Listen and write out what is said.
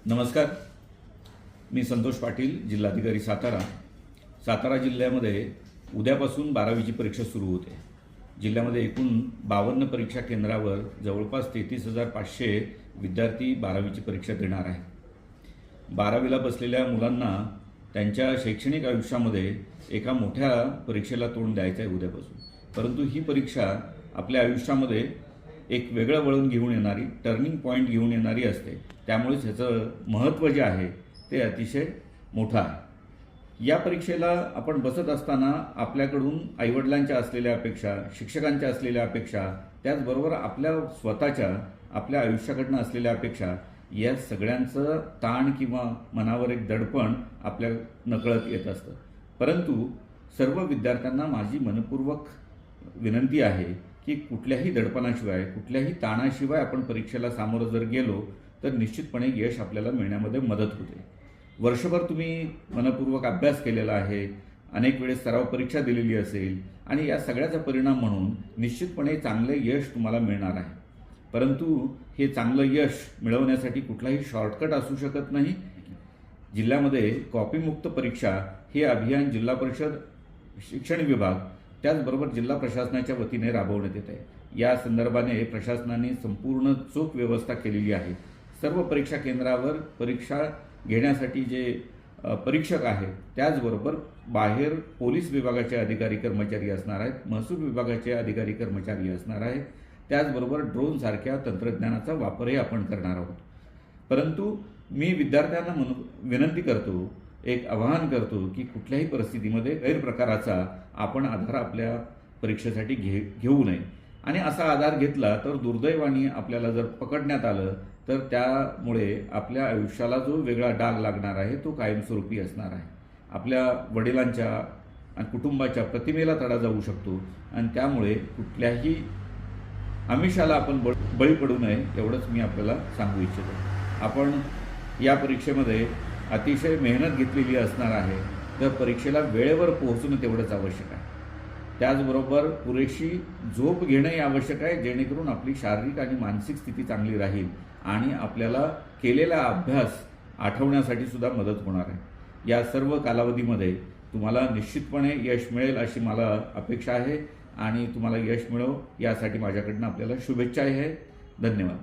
नमस्कार. मी संतोष पाटील, जिल्हाधिकारी सातारा. सातारा जिल्ह्यामध्ये उद्यापासून 12वीची परीक्षा सुरू होते. जिल्ह्यामध्ये एकूण 52 परीक्षा केंद्रावर जवळपास 33,500 विद्यार्थी 12वीची परीक्षा देणार आहेत. 12वीला बसलेल्या मुलांना त्यांच्या शैक्षणिक आयुष्यामध्ये एका मोठ्या परीक्षेला तोंड द्यायचं आहे उद्यापासून. परंतु ही परीक्षा आपल्या आयुष्यामध्ये एक वेगळं वळण घेऊन येणारी, टर्निंग पॉईंट घेऊन येणारी असते. त्यामुळेच ह्याचं महत्त्व जे आहे ते अतिशय मोठं आहे. या परीक्षेला आपण बसत असताना आपल्याकडून आईवडिलांच्या असलेल्या अपेक्षा, शिक्षकांच्या असलेल्या अपेक्षा, त्याचबरोबर आपल्या स्वतःच्या आपल्या आयुष्याकडनं असलेल्या अपेक्षा, या सगळ्यांचं ताण किंवा मनावर एक दडपण आपल्या नकळत येत असतं. परंतु सर्व विद्यार्थ्यांना माझी मनपूर्वक विनंती आहे की कुठल्याही दडपणाशिवाय, कुठल्याही ताणाशिवाय आपण परीक्षेला सामोरं जर गेलो तर निश्चितपणे यश आपल्याला मिळण्यामध्ये मदत होते. वर्षभर तुम्ही मनपूर्वक अभ्यास केलेला आहे, अनेक वेळेस सराव परीक्षा दिलेली असेल आणि या सगळ्याचा परिणाम म्हणून निश्चितपणे चांगले यश तुम्हाला मिळणार आहे. परंतु हे चांगलं यश मिळवण्यासाठी कुठलाही शॉर्टकट असू शकत नाही. जिल्ह्यामध्ये कॉपीमुक्त परीक्षा हे अभियान जिल्हा परिषद शिक्षण विभाग त्याचबरोबर जिल्हा प्रशासनाच्या वतीने राबवण्यात येत आहे. या संदर्भाने प्रशासनाने संपूर्ण चोख व्यवस्था केलेली आहे. सर्व परीक्षा केंद्रावर परीक्षा घेण्यासाठी जे परीक्षक आहेत, त्याचबरोबर बाहेर पोलीस विभागाचे अधिकारी कर्मचारी असणार आहेत, महसूल विभागाचे अधिकारी कर्मचारी असणार आहेत, त्याचबरोबर ड्रोनसारख्या तंत्रज्ञानाचा वापरही आपण करणार आहोत. परंतु मी विद्यार्थ्यांना विनंती करतो, एक आवाहन करतो की कुठल्याही परिस्थितीमध्ये गैरप्रकाराचा आपण आधार आपल्या परीक्षेसाठी घेऊ नये. आणि असा आधार घेतला तर दुर्दैवाने आपल्याला जर पकडण्यात आलं तर त्यामुळे आपल्या आयुष्याला जो वेगळा डाग लागणार आहे तो कायमस्वरूपी असणार आहे. आपल्या वडिलांच्या आणि कुटुंबाच्या प्रतिमेला तडा जाऊ शकतो आणि त्यामुळे कुठल्याही आमिषाला आपण बळी पडू नये एवढंच मी आपल्याला सांगू इच्छितो. आपण या परीक्षेमध्ये अतिशय मेहनत घेतलेली असणार आहे, तर परीक्षेला वेळेवर पोहोचणं तेवढंच आवश्यक आहे. त्याचबरोबर पुरेशी झोप घेणंही आवश्यक आहे, जेणेकरून आपली शारीरिक आणि मानसिक स्थिती चांगली राहील आणि आपल्याला केलेला अभ्यास आठवण्यासाठी सुद्धा मदत होणार आहे. या सर्व कालावधीमध्ये तुम्हाला निश्चितपणे यश मिळेल अशी मला अपेक्षा आहे आणि तुम्हाला यश मिळो यासाठी माझ्याकडनं आपल्याला शुभेच्छा आहे. धन्यवाद.